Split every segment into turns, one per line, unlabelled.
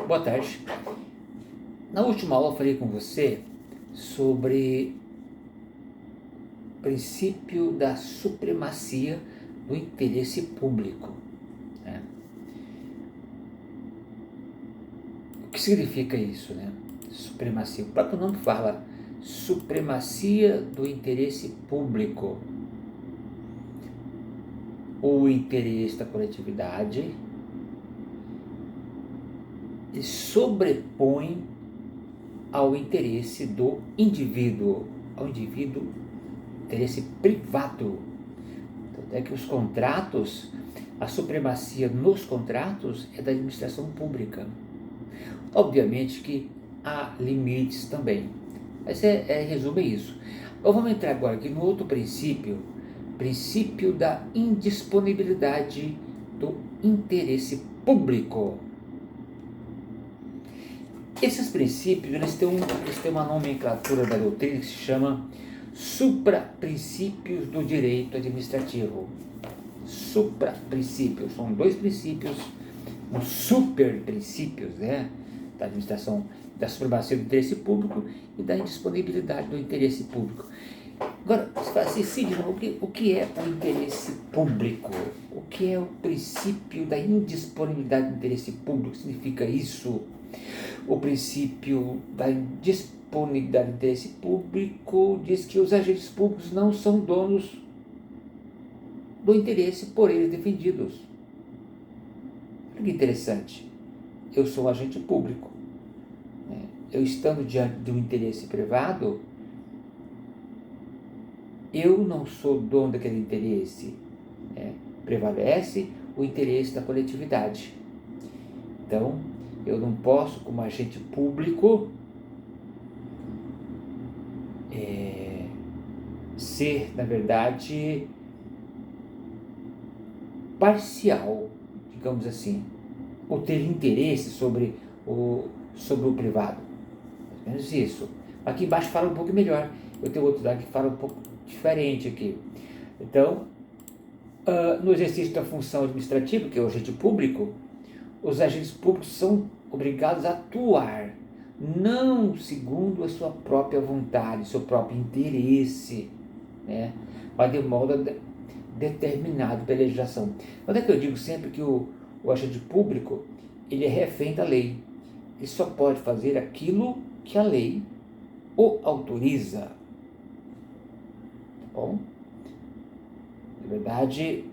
Boa tarde. Na última aula eu falei com você sobre o princípio da supremacia do interesse público, né? O que significa isso, né? Supremacia. O próprio nome fala supremacia do interesse público. O interesse da coletividade e sobrepõe ao interesse do indivíduo, ao indivíduo, interesse privado. Tanto é que os contratos, a supremacia nos contratos é da administração pública. Obviamente que há limites também, mas resumo isso. Então vamos entrar agora aqui no outro princípio, princípio da indisponibilidade do interesse público. Esses princípios eles têm uma nomenclatura da doutrina que se chama supraprincípios do direito administrativo. Supraprincípios, são dois princípios, os superprincípios, né, da administração, da supremacia do interesse público e da indisponibilidade do interesse público. Agora, você fala assim, Sidney, o que é o interesse público? O que é o princípio da indisponibilidade do interesse público? O que significa isso? O princípio da indisponibilidade do interesse público diz que os agentes públicos não são donos do interesse por eles defendidos. Olha que interessante. Eu sou um agente público. Eu estando diante de um interesse privado, eu não sou dono daquele interesse. Prevalece o interesse da coletividade. Então, eu não posso, como agente público, ser, na verdade, parcial, digamos assim, ou ter interesse sobre o privado. Mais ou menos isso. Aqui embaixo fala um pouco melhor. Eu tenho outro dado que fala um pouco diferente aqui. Então, no exercício da função administrativa, que é o agente público, os agentes públicos são obrigados a atuar, não segundo a sua própria vontade, seu próprio interesse, né? Mas de modo determinado pela legislação. Onde é que eu digo sempre que o agente público ele é refém da lei. Ele só pode fazer aquilo que a lei o autoriza. Tá bom? Na verdade,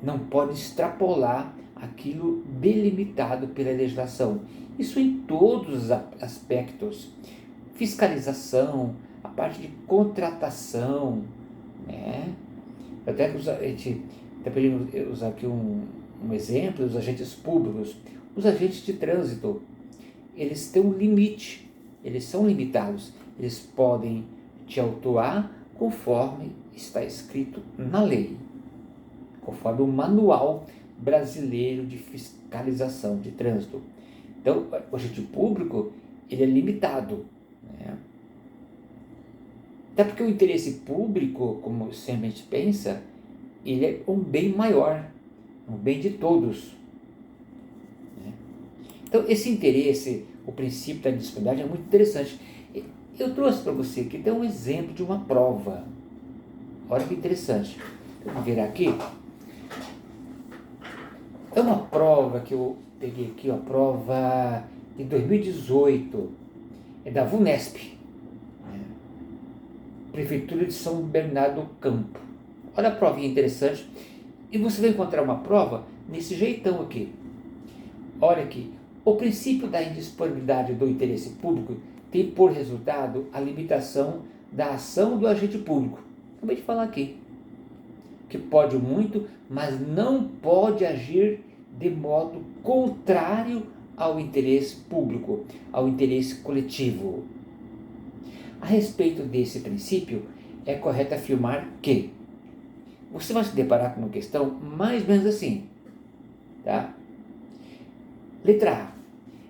não pode extrapolar aquilo delimitado pela legislação. Isso em todos os aspectos. Fiscalização, a parte de contratação, né? Até que a gente está pedindo usar aqui um exemplo, os agentes públicos. Os agentes de trânsito, eles têm um limite, eles são limitados. Eles podem te autuar conforme está escrito na lei, conforme o manual brasileiro de fiscalização de trânsito. Então, o agente público, ele é limitado, né? Até porque o interesse público, como sempre a gente pensa, ele é um bem maior, um bem de todos, né? Então, esse interesse, o princípio da disponibilidade é muito interessante. Eu trouxe para você aqui até um exemplo de uma prova. Olha que interessante. Vamos ver aqui. É uma prova que eu peguei aqui, a prova de 2018, é da VUNESP, Prefeitura de São Bernardo do Campo. Olha a provinha interessante. E você vai encontrar uma prova nesse jeitão aqui. Olha aqui. O princípio da indisponibilidade do interesse público tem por resultado a limitação da ação do agente público. Acabei de falar aqui. Que pode muito, mas não pode agir de modo contrário ao interesse público, ao interesse coletivo. A respeito desse princípio, é correto afirmar que você vai se deparar com uma questão mais ou menos assim, tá? Letra A.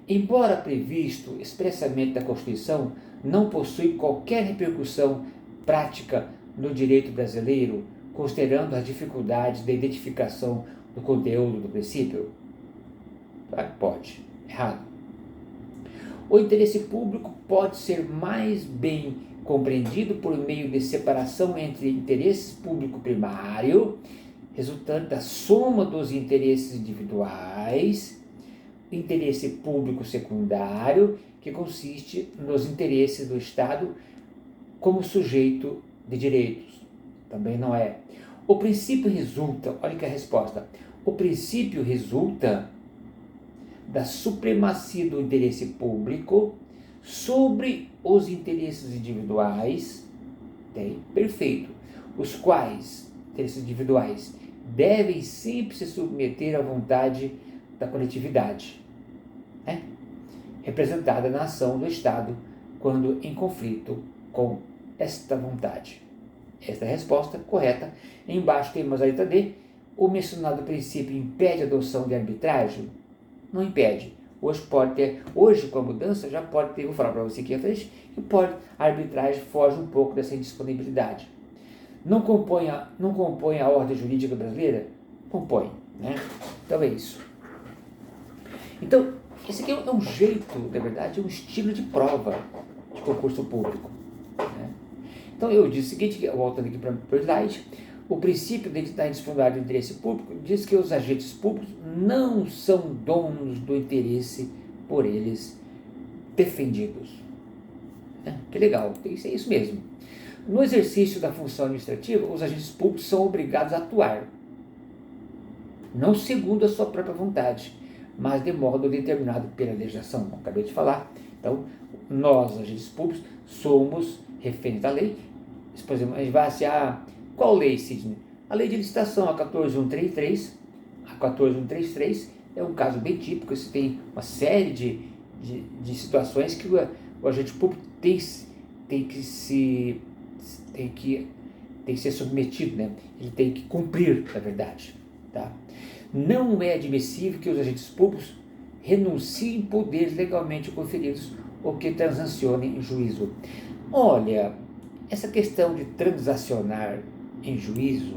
Embora previsto expressamente na Constituição, não possui qualquer repercussão prática no direito brasileiro, considerando as dificuldades da identificação do conteúdo do princípio? Pode. Errado. O interesse público pode ser mais bem compreendido por meio de separação entre interesse público primário, resultante da soma dos interesses individuais, interesse público secundário, que consiste nos interesses do Estado como sujeito de direitos. Também não é. O princípio resulta, olha que a resposta, o princípio resulta da supremacia do interesse público sobre os interesses individuais, perfeito, os quais, interesses individuais, devem sempre se submeter à vontade da coletividade, representada na ação do Estado quando em conflito com esta vontade. Esta é a resposta correta. Embaixo temos a letra D. O mencionado princípio impede a adoção de arbitragem? Não impede. Hoje com a mudança, já pode ter, vou falar para você aqui à frente, que a arbitragem foge um pouco dessa indisponibilidade. Não compõe a ordem jurídica brasileira? Compõe, né? Então é isso. Então, esse aqui é um jeito, na verdade, é um estilo de prova de concurso público, né? Então eu disse o seguinte, voltando aqui para o slide, o princípio da indisponibilidade do interesse público diz que os agentes públicos não são donos do interesse por eles defendidos. Que legal, é isso mesmo. No exercício da função administrativa, os agentes públicos são obrigados a atuar, não segundo a sua própria vontade, mas de modo determinado pela legislação, como acabei de falar. Então, nós, agentes públicos, somos reféns da lei. Por exemplo, a gente vai assim, qual lei, Sidney? A lei de licitação, a 14133. A 14133 é um caso bem típico. Você tem uma série de situações que o agente público tem que ser submetido, né? Ele tem que cumprir, na verdade, tá? Não é admissível que os agentes públicos renunciem poderes legalmente conferidos ou que transacionem em juízo. Olha, essa questão de transacionar em juízo,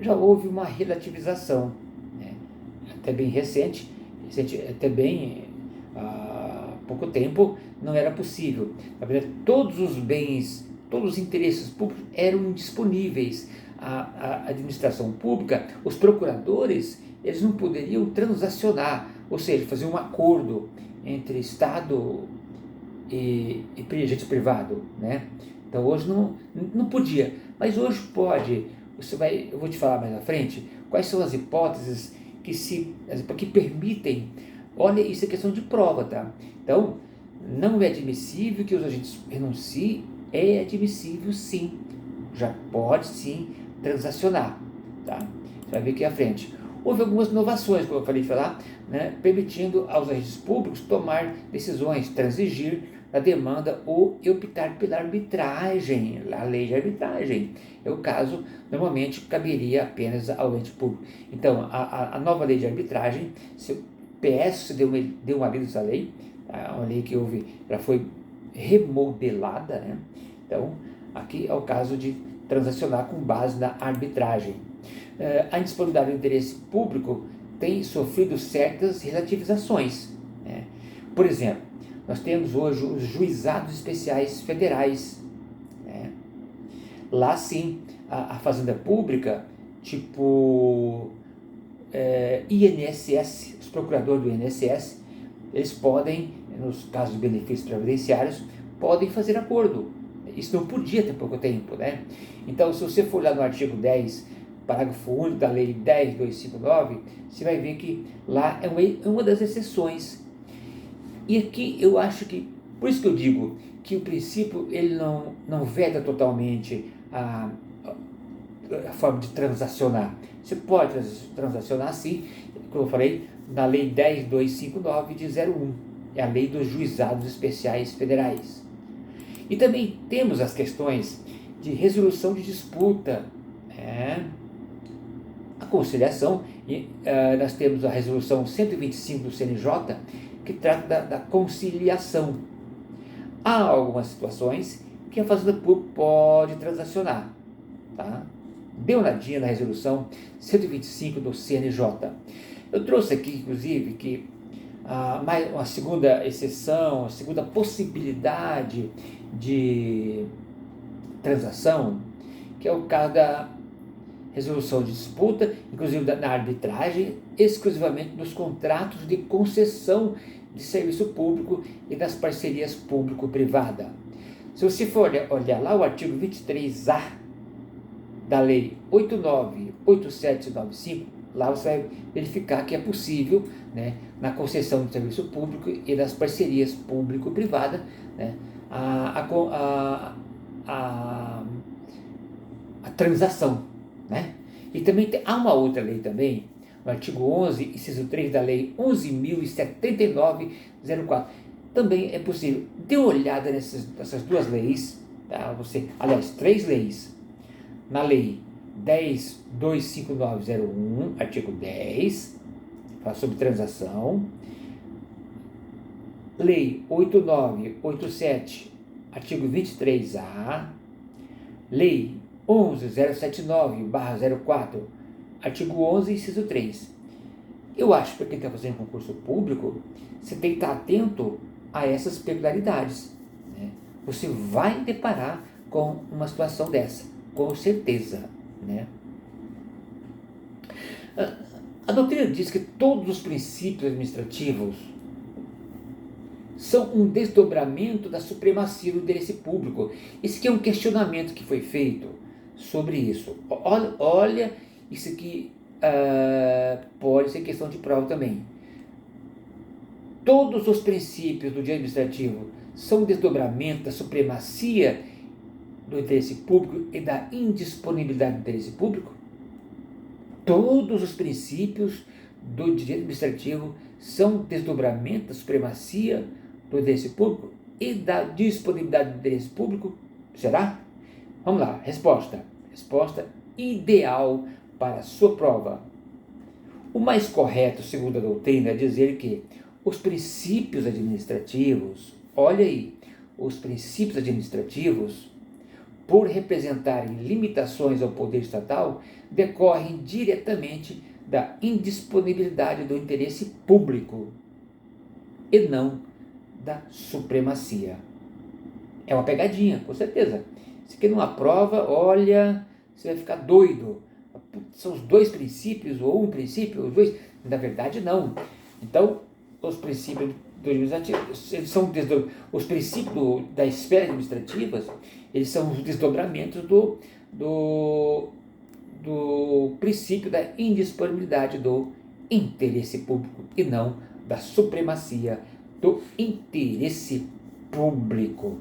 já houve uma relativização, né? Até bem recente, até bem há pouco tempo, não era possível. Na verdade, todos os bens, todos os interesses públicos eram indisponíveis à administração pública. Os procuradores, eles não poderiam transacionar, ou seja, fazer um acordo entre Estado e agente privado, né? Então hoje não podia, mas hoje pode. Eu vou te falar mais à frente quais são as hipóteses que permitem. Olha, isso é questão de prova, tá? Então, não é admissível que os agentes renunciem, é admissível sim, já pode sim transacionar, tá? Você vai ver aqui à frente. Houve algumas inovações, como eu falei de falar, né, permitindo aos agentes públicos tomar decisões, transigir na demanda ou optar pela arbitragem, a lei de arbitragem. É o caso, normalmente, caberia apenas ao ente público. Então, a nova lei de arbitragem, se o PS deu uma lida nessa lei, uma lei que ela foi remodelada, né? Então, aqui é o caso de transacionar com base na arbitragem. A indisponibilidade do interesse público tem sofrido certas relativizações, né? Por exemplo, nós temos hoje os juizados especiais federais, né? Lá sim, a fazenda pública, tipo INSS, os procuradores do INSS, eles podem, nos casos de benefícios previdenciários, podem fazer acordo. Isso não podia ter pouco tempo, né? Então, se você for lá no artigo 10, parágrafo único da lei 10.259, você vai ver que lá é uma das exceções. E aqui eu acho que, por isso que eu digo que o princípio ele não veda totalmente a forma de transacionar. Você pode transacionar sim, como eu falei, na lei 10.259 de 01, é a lei dos juizados especiais federais. E também temos as questões de resolução de disputa, a conciliação, e nós temos a resolução 125 do CNJ, que trata da conciliação. Há algumas situações que a Fazenda Pública pode transacionar, tá? Dê uma olhadinha na resolução 125 do CNJ. Eu trouxe aqui, inclusive, que uma segunda exceção, uma segunda possibilidade de transação, que é o caso da resolução de disputa, inclusive na arbitragem, exclusivamente nos contratos de concessão de serviço público e das parcerias público-privada. Se você for olhar lá o artigo 23A da Lei 898795, lá você vai verificar que é possível, né, na concessão de serviço público e das parcerias público-privada, né, a transação, né? E também há uma outra lei também, no artigo 11, inciso 3 da Lei 11.079/04. Também é possível. Dê uma olhada nessas duas leis, tá? Aliás, 3 leis. Na Lei 10.259/01, artigo 10, fala sobre transação. Lei 8987, artigo 23A. Lei 11.079/04, artigo 11, inciso 3. Eu acho que para quem está fazendo concurso público, você tem que estar atento a essas peculiaridades, né? Você vai deparar com uma situação dessa, com certeza, né? A doutrina diz que todos os princípios administrativos são um desdobramento da supremacia do interesse público. Esse aqui é um questionamento que foi feito sobre isso. Olha, isso aqui pode ser questão de prova também. Todos os princípios do direito administrativo são um desdobramento da supremacia do interesse público e da indisponibilidade do interesse público? Todos os princípios do direito administrativo são desdobramento da supremacia do interesse público e da disponibilidade do interesse público? Será? Vamos lá, resposta ideal para a sua prova. O mais correto, segundo a doutrina, é dizer que os princípios administrativos, olha aí, os princípios administrativos, por representarem limitações ao poder estatal, decorrem diretamente da indisponibilidade do interesse público e não da supremacia. É uma pegadinha, com certeza. Se aqui numa prova, olha, você vai ficar doido. São os dois princípios, ou um princípio, os dois? Na verdade, não. Então, os princípios do administrativo, eles são os princípios das esferas administrativas, eles são os desdobramentos do princípio da indisponibilidade do interesse público e não da supremacia do interesse público.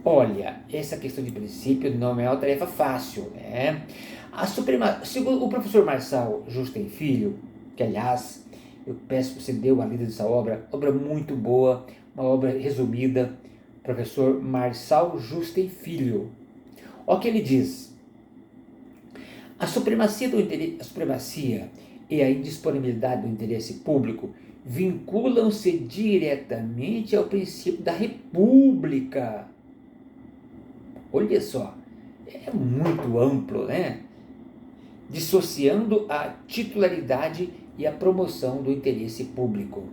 Olha, essa questão de princípio não é uma tarefa fácil, né? Segundo o professor Marçal Justen Filho, que aliás eu peço que você dê uma lida dessa obra muito boa, uma obra resumida, professor Marçal Justen Filho. Olha o que ele diz: a supremacia e a indisponibilidade do interesse público vinculam-se diretamente ao princípio da república. Olha só, é muito amplo, né? Dissociando a titularidade e a promoção do interesse público.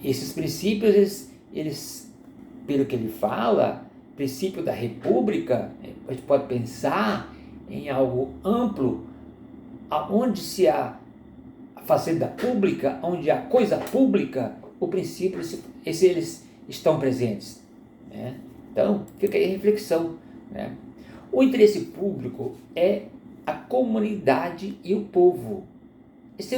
Esses princípios, eles, pelo que ele fala, princípio da república, a gente pode pensar em algo amplo, onde se há a fazenda pública, onde há coisa pública, o princípio, eles estão presentes, né? Então, fica aí a reflexão, né? O interesse público é a comunidade e o povo. Esse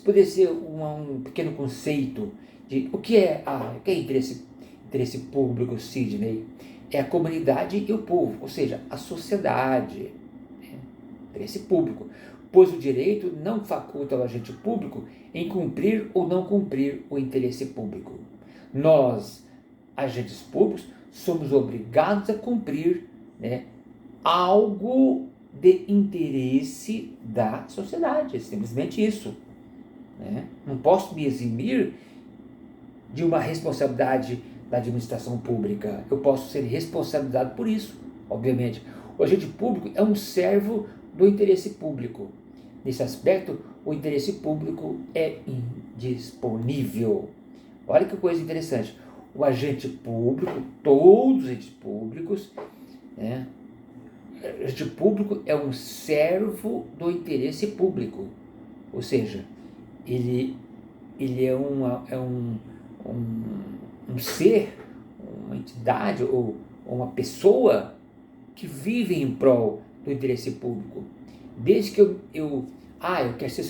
poderia ser um pequeno conceito de o que é interesse público, Sidney. É a comunidade e o povo, ou seja, a sociedade, né? Interesse público, pois o direito não faculta ao agente público em cumprir ou não cumprir o interesse público. Nós, agentes públicos, somos obrigados a cumprir, né, algo de interesse da sociedade, é simplesmente isso, né? Não posso me eximir de uma responsabilidade da administração pública, eu posso ser responsabilizado por isso, obviamente. O agente público é um servo do interesse público. Nesse aspecto, o interesse público é disponível. Olha que coisa interessante. O agente público, todos os agentes públicos, né? O agente público é um servo do interesse público, ou seja, ele é um ser, uma entidade ou uma pessoa que vive em prol do interesse público. Desde que eu quero ser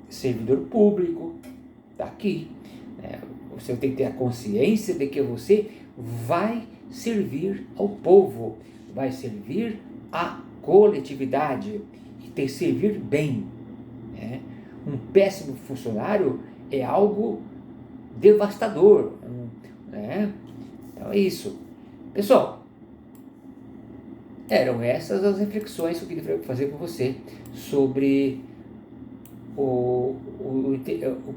servidor público, está aqui. Né? Você tem que ter a consciência de que você vai servir ao povo, vai servir à coletividade e tem que servir bem. Né? Um péssimo funcionário é algo devastador. Né? Então é isso. Pessoal, eram essas as reflexões que eu queria fazer com você sobre o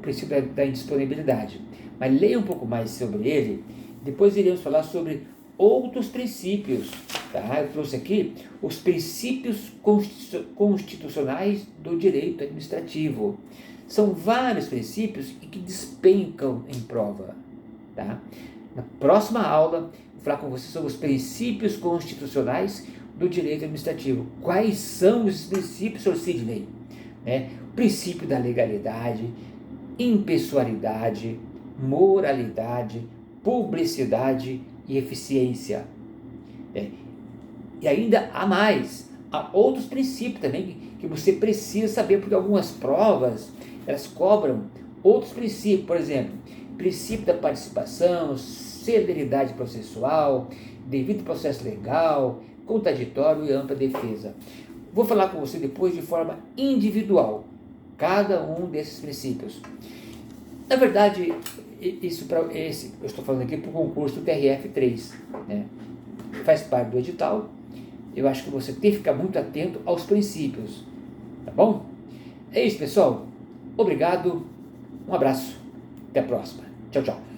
princípio da indisponibilidade. Mas leia um pouco mais sobre ele, depois iremos falar sobre outros princípios. Tá? Eu trouxe aqui os princípios constitucionais do direito administrativo. São vários princípios que despencam em prova. Tá? Na próxima aula, vou falar com você sobre os princípios constitucionais do direito administrativo. Quais são esses princípios, Sr. Sidney? O princípio da legalidade, impessoalidade, moralidade, publicidade e eficiência. E ainda há mais, há outros princípios também que você precisa saber, porque algumas provas, elas cobram outros princípios, por exemplo, princípio da participação, celeridade processual, devido processo legal, contraditório e ampla defesa. Vou falar com você depois de forma individual, cada um desses princípios. Na verdade, eu estou falando aqui para o concurso do TRF3, né? Faz parte do edital. Eu acho que você tem que ficar muito atento aos princípios, tá bom? É isso, pessoal. Obrigado, um abraço, até a próxima. Tchau, tchau.